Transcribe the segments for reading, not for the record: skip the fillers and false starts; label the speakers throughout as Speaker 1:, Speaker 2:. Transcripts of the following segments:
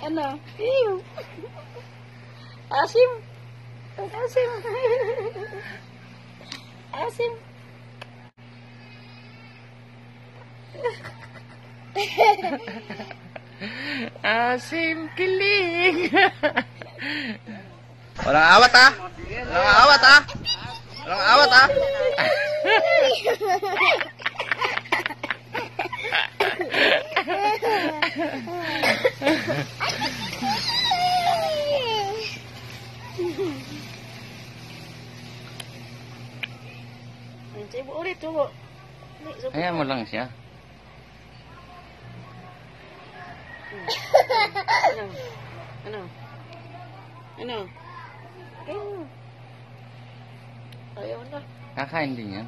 Speaker 1: Ano? Ew. Asim. Asim. Asim.
Speaker 2: Asim kiling. Walang awat ah. Walang awat ah. Walang awat ah.
Speaker 1: Coba ulit, coba.
Speaker 2: Ayan mo lang siya.
Speaker 1: Ano? Ano? Ano? Ayaw na.
Speaker 2: Kakain din yan.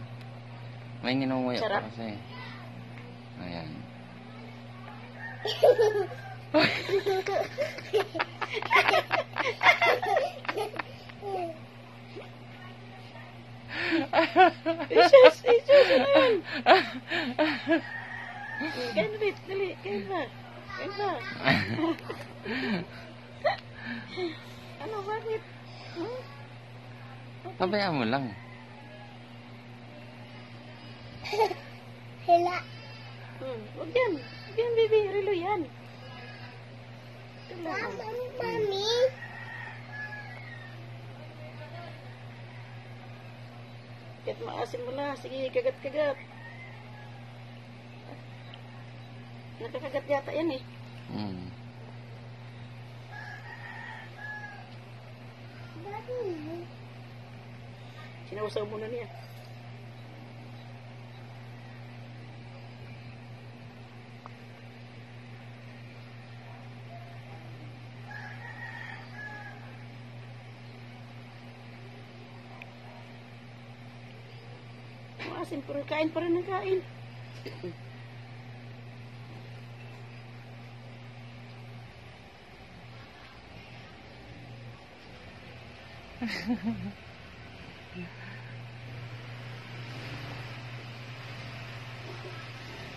Speaker 2: May nginunguya
Speaker 1: Sarap.
Speaker 2: pa kasi. Ayan.
Speaker 1: Isus, ano yan? Kain ulit, dali, kain ba? Kain ba? Ano, bakit?
Speaker 2: Pabayaan mo lang.
Speaker 3: Hila.
Speaker 1: Huwag yan. Huwag yan, baby. Relo yan.
Speaker 3: Mami.
Speaker 1: Kahit maasim mo na. Sige, kagat-kagat. Nakakagat yata yan eh. Sinausaw muna niya. Maasim, pero kain pa rin ng kain.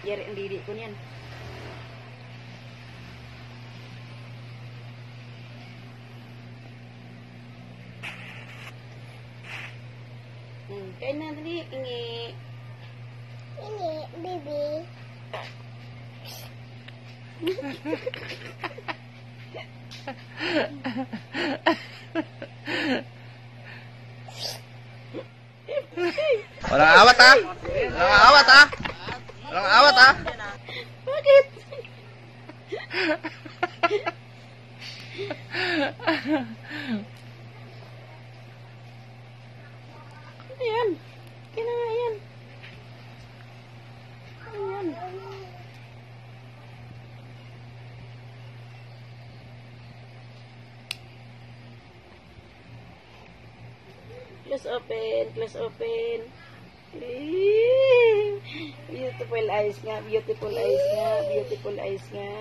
Speaker 1: Yari ang diri ko niyan. Kain na dali, ingi.
Speaker 3: Ini, baby.
Speaker 2: Walang awat ah. Walang awat ah. Walang awat ah.
Speaker 1: Bakit? Ayan. Kaya nga yan. Ayan. Close open. Close open. Beautiful eyes nga. Beautiful eyes nga. Beautiful eyes nga.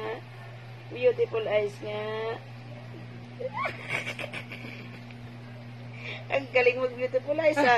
Speaker 1: Beautiful eyes nga. Ang galing mag-beautiful eyes, ha?